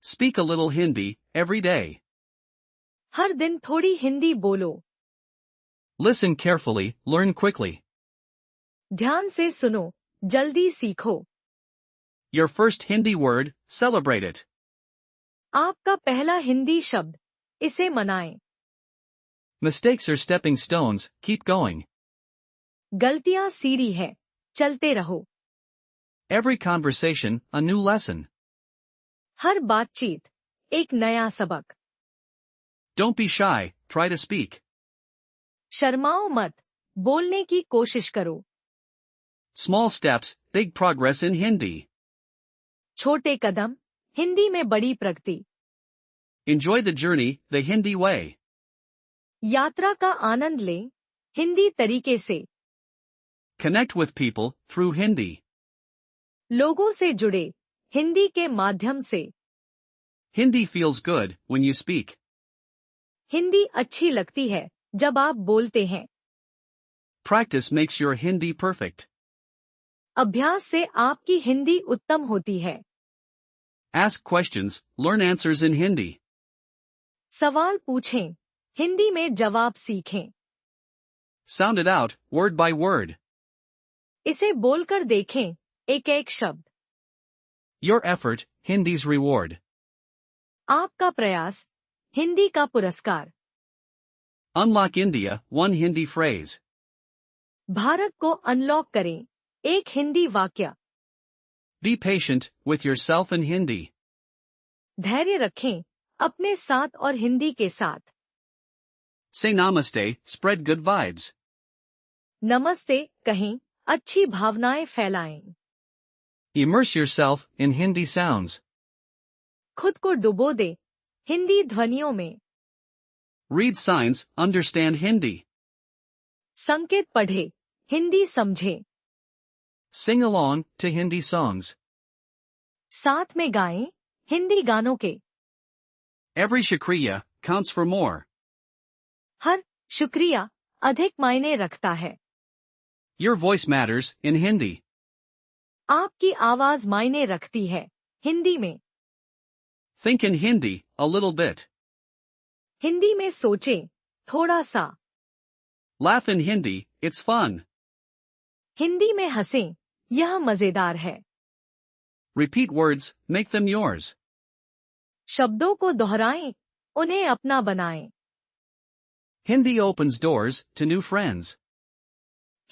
Speak a little Hindi every day. हर दिन थोड़ी हिंदी बोलो। Listen carefully, learn quickly. ध्यान से सुनो, जल्दी सीखो। Your first Hindi word, celebrate it. आपका पहला हिंदी शब्द, इसे मनाएं। Mistakes are stepping stones, keep going. गलतियां सीढ़ी है, चलते रहो। Every conversation, a new lesson. हर बातचीत, एक नया सबक। Don't be shy, try to speak. शर्माओ मत, बोलने की कोशिश करो। Small steps, big progress in Hindi. छोटे कदम, हिंदी में बड़ी प्रगति। Enjoy the journey, the Hindi way. यात्रा का आनंद लें, हिंदी तरीके से। Connect with people, through Hindi. लोगों से जुड़े, हिंदी के माध्यम से। Hindi feels good, when you speak. Hindi अच्छी लगती है, जब आप बोलते हैं। Practice makes your Hindi perfect. अभ्यास से आपकी हिंदी उत्तम होती है। Ask questions, learn answers in Hindi. सवाल पूछें, हिंदी में जवाब सीखें। Sound it out, word by word. इसे बोलकर देखें, एक एक शब्द। Your effort, Hindi's reward. आपका प्रयास, हिंदी का पुरस्कार। Unlock India, one Hindi phrase. Bharat को अनलॉक करें, एक हिंदी वाक्य। Be patient, with yourself and Hindi. धैर्य रखें, अपने साथ और हिंदी के साथ। Say namaste, spread good vibes. नमस्ते कहें, अच्छी भावनाएं फैलाएं। Immerse yourself in Hindi sounds. खुद को डुबो दे, हिंदी ध्वनियों में। Read signs, understand Hindi. संकेत पढ़े, हिंदी समझे। Sing along to Hindi songs. साथ में गाएं, हिंदी गानों के। Every shukriya counts for more. हर शुक्रिया अधिक मायने रखता है। Your voice matters in Hindi. आपकी आवाज मायने रखती है, हिंदी में। Think in Hindi a little bit. Hindi में सोचें, थोड़ा सा। Laugh in Hindi, it's fun. Hindi में हंसें, यह मजेदार है। Repeat words, make them yours. शब्दों को दोहराएं, उन्हें अपना बनाएं। Hindi opens doors to new friends.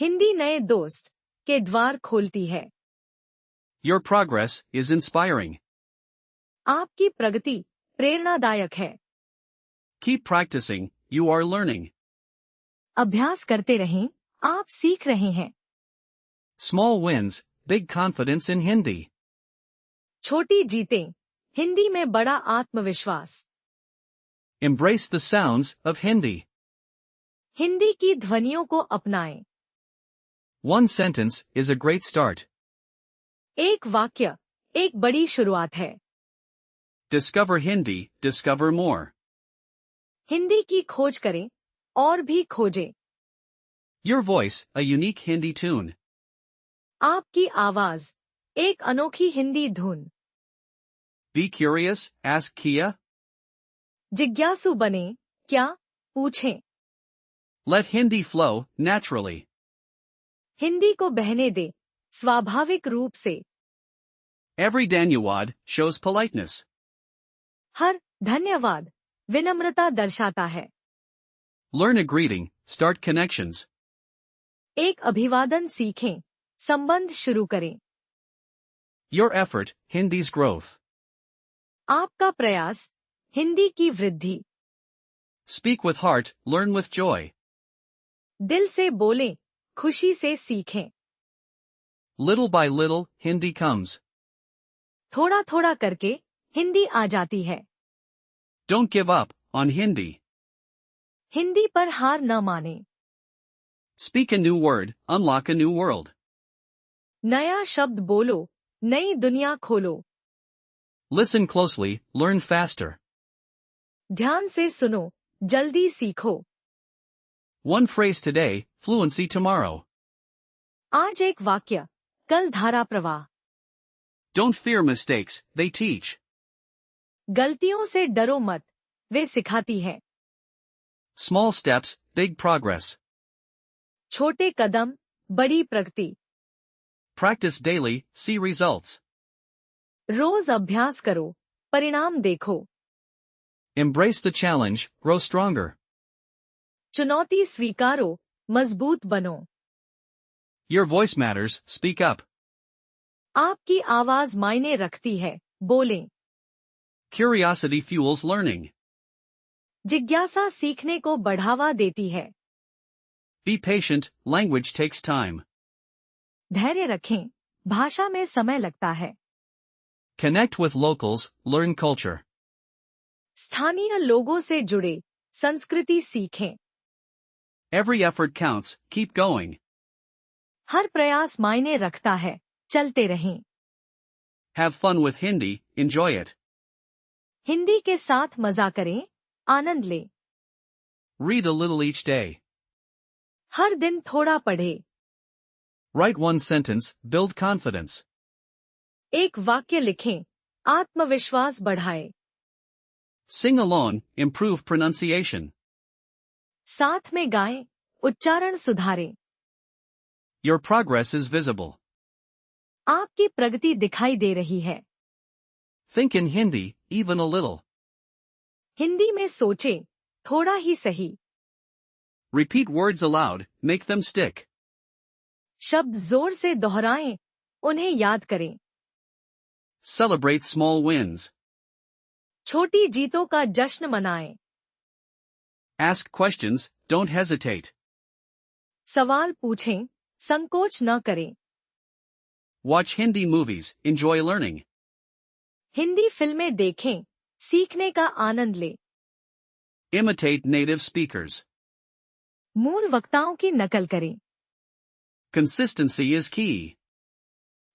Hindi नए दोस्त के द्वार खोलती है। Your progress is inspiring. आपकी प्रगति प्रेरणादायक है। Keep practicing, you are learning. अभ्यास करते रहें, आप सीख रहे हैं। Small wins, big confidence in Hindi. छोटी जीतें, हिंदी में बड़ा आत्मविश्वास। Embrace the sounds of Hindi. Hindi की ध्वनियों को अपनाएं। One sentence is a great start. एक वाक्य, एक बड़ी शुरुआत है। Discover Hindi, discover more. Hindi की खोज करें, और भी खोजें। Your voice, a unique Hindi tune. आपकी आवाज, एक अनोखी हिंदी धुन। Be curious, ask Kia. जिज्ञासु बने, क्या, पूछें। Let Hindi flow, naturally. Hindi को बहने दे, स्वाभाविक रूप से। Every Dhanyawad shows politeness. हर धन्यवाद विनम्रता दर्शाता है। Learn a greeting, start connections. एक अभिवादन सीखें, संबंध शुरू करें। Your effort, Hindi's growth. आपका प्रयास, हिंदी की वृद्धि। Speak with heart, learn with joy. दिल से बोलें, खुशी से सीखें। Little by little, Hindi comes. थोड़ा थोड़ा करके, हिंदी आ जाती है। Don't give up on Hindi. Hindi पर हार न माने। Speak a new word, unlock a new world. नया शब्द बोलो, नई दुनिया खोलो। Listen closely, learn faster. ध्यान से सुनो, जल्दी सीखो। One phrase today, fluency tomorrow. आज एक वाक्य, कल धारा प्रवाह। Don't fear mistakes, they teach. गलतियों से डरो मत, वे सिखाती है। Small steps, big progress. छोटे कदम, बड़ी प्रगति। Practice daily, see results. रोज अभ्यास करो, परिणाम देखो। Embrace the challenge, grow stronger. चुनौती स्वीकारो, मजबूत बनो। Your voice matters, speak up. आपकी आवाज मायने रखती है, बोलें। Curiosity fuels learning. जिज्ञासा सीखने को बढ़ावा देती है। Be patient, language takes time. धैर्य रखें, भाषा में समय लगता है। Connect with locals, learn culture. स्थानीय लोगों से जुड़े, संस्कृति सीखें। Every effort counts, keep going. हर प्रयास मायने रखता है, चलते रहें। Have fun with Hindi, enjoy it. Hindi के साथ मजा करें, आनंद लें। Read a little each day. हर दिन थोड़ा पढ़े। Write one sentence, build confidence. एक वाक्य लिखें, आत्मविश्वास बढ़ाए। Sing along, improve pronunciation. साथ में गाएं, उच्चारण सुधारें। Your progress is visible. आपकी प्रगति दिखाई दे रही है। Think in Hindi, even a little. Hindi में सोचें, थोड़ा ही सही। Repeat words aloud, make them stick. शब्द जोर से दोहराएं, उन्हें याद करें। Celebrate small wins. छोटी जीतों का जश्न मनाएं। Ask questions, don't hesitate. सवाल पूछें, संकोच न करें। Watch Hindi movies, enjoy learning. Hindi फिल्में देखें, सीखने का आनंद लें। Imitate native speakers. मूल वक्ताओं की नकल करें। Consistency is key.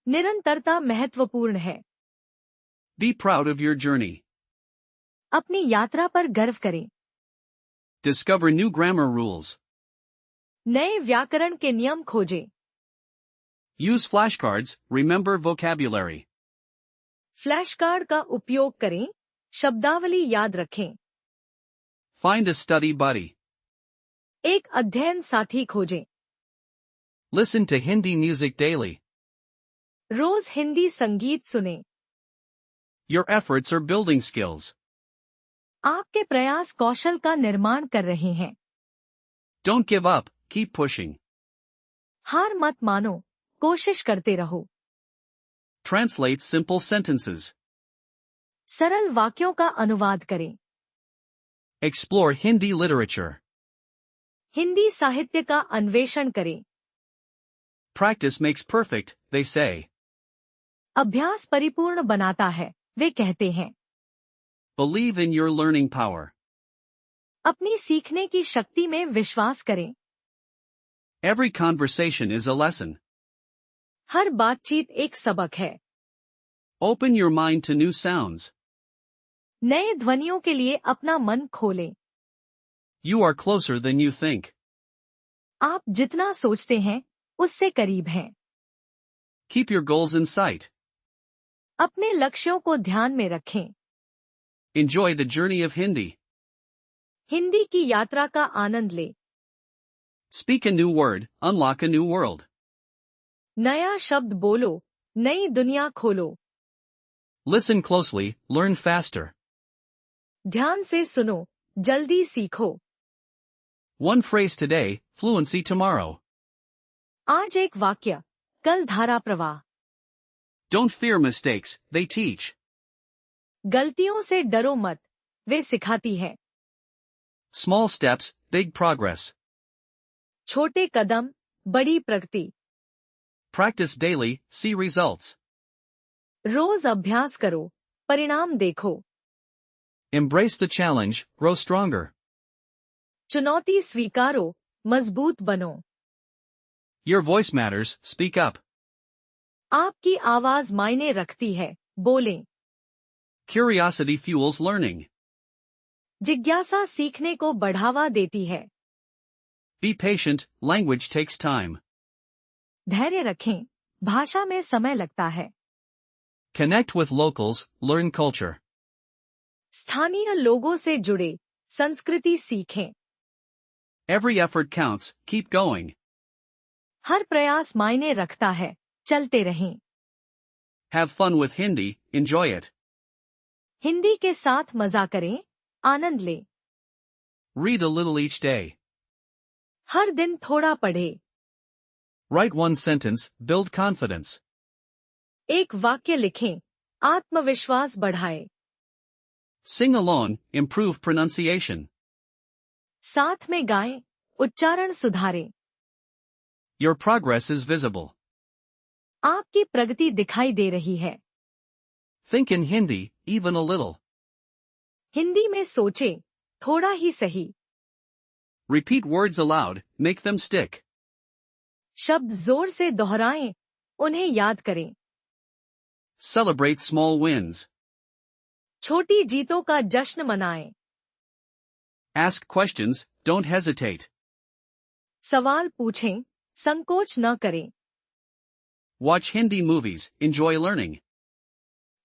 निरंतरता महत्वपूर्ण है। Be proud of your journey. अपनी यात्रा पर गर्व करें। Discover new grammar rules. नए व्याकरण के नियम खोजें। Use flashcards, remember vocabulary. Flash card का उपयोग करें, शब्दावली याद रखें। Find a study buddy. एक अध्ययन साथी खोजें। Listen to Hindi music daily. रोज हिंदी संगीत सुनें। Your efforts are building skills. आपके प्रयास कौशल का निर्माण कर रहे हैं। Don't give up, keep pushing. हार मत मानो, कोशिश करते रहो। Translate simple sentences. सरल वाक्यों का अनुवाद करें। Explore Hindi literature. हिंदी साहित्य का अन्वेषण करें। Practice makes perfect, they say. अभ्यास परिपूर्ण बनाता है, वे कहते हैं। Believe in your learning power. अपनी सीखने की शक्ति में विश्वास करें। Every conversation is a lesson. हर बातचीत एक सबक है। Open your mind to new sounds. नए ध्वनियों के लिए अपना मन खोलें। You are closer than you think. आप जितना सोचते हैं, उससे करीब हैं। Keep your goals in sight. अपने लक्ष्यों को ध्यान में रखें। Enjoy the journey of Hindi. Hindi की यात्रा का आनंद लें। Speak a new word, unlock a new world. नया शब्द बोलो, नई दुनिया खोलो। Listen closely, learn faster. ध्यान से सुनो, जल्दी सीखो। One phrase today, fluency tomorrow. आज एक वाक्य, कल धारा प्रवाह। Don't fear mistakes, they teach. गलतियों से डरो मत, वे सिखाती है। Small steps, big progress. छोटे कदम, बड़ी प्रगति। Practice daily, see results. रोज अभ्यास करो, परिणाम देखो। Embrace the challenge, grow stronger. चुनौती स्वीकारो, मजबूत बनो। Your voice matters, speak up. आपकी आवाज मायने रखती है, बोलें। Curiosity fuels learning. जिज्ञासा सीखने को बढ़ावा देती है। Be patient, language takes time. धैर्य रखें, भाषा में समय लगता है। Connect with locals, learn culture. स्थानीय लोगों से जुड़े, संस्कृति सीखें। Every effort counts, keep going. हर प्रयास मायने रखता है, चलते रहें। Have fun with Hindi, enjoy it. Hindi के साथ मजा करें, आनंद लें। Read a little each day. हर दिन थोड़ा पढ़े। Write one sentence, build confidence. एक वाक्य लिखें, आत्मविश्वास बढ़ाए। Sing along, improve pronunciation. साथ में गाएं, उच्चारण सुधारें। Your progress is visible. आपकी प्रगति दिखाई दे रही है। Think in Hindi, even a little. Hindi में सोचें, थोड़ा ही सही। Repeat words aloud, make them stick. शब्द जोर से दोहराएं, उन्हें याद करें। Celebrate small wins. छोटी जीतों का जश्न मनाएं। Ask questions, don't hesitate. सवाल पूछें, संकोच न करें। Watch Hindi movies, enjoy learning.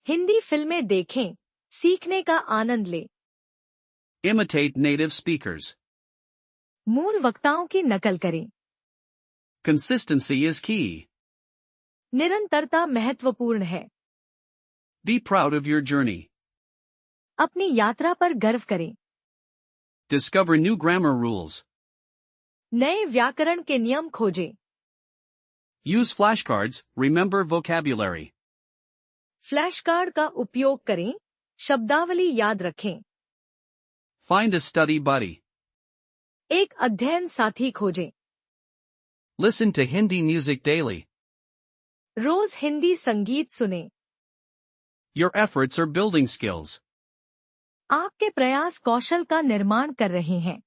Hindi फिल्में देखें, सीखने का आनंद लें। Imitate native speakers. मूल वक्ताओं की नकल करें। Consistency is key. निरंतरता महत्वपूर्ण है। Be proud of your journey. अपनी यात्रा पर गर्व करें। Discover new grammar rules. नए व्याकरण के नियम खोजें। Use flashcards, remember vocabulary. Flash card का उपयोग करें, शब्दावली याद रखें। Find a study buddy. एक अध्ययन साथी खोजें। Listen to Hindi music daily. रोज हिंदी संगीत सुनें। Your efforts are building skills. आपके प्रयास कौशल का निर्माण कर रहे हैं।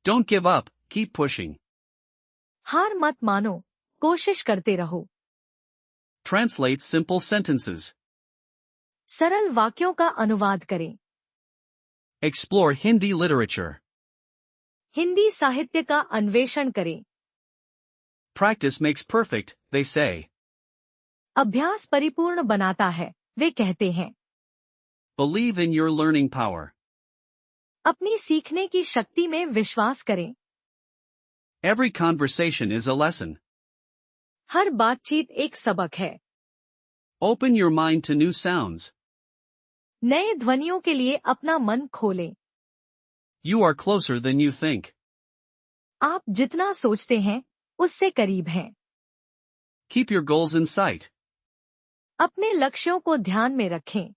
Don't give up, keep pushing. हार मत मानो, कोशिश करते रहो। Translate simple sentences. सरल वाक्यों का अनुवाद करें। Explore Hindi literature. हिंदी साहित्य का अन्वेषण करें। Practice makes perfect, they say. अभ्यास परिपूर्ण बनाता है, वे कहते हैं। Believe in your learning power. अपनी सीखने की शक्ति में विश्वास करें। Every conversation is a lesson. हर बातचीत एक सबक है। Open your mind to new sounds. नए ध्वनियों के लिए अपना मन खोलें। You are closer than you think. आप जितना सोचते हैं, उससे करीब हैं। Keep your goals in sight. अपने लक्ष्यों को ध्यान में रखें।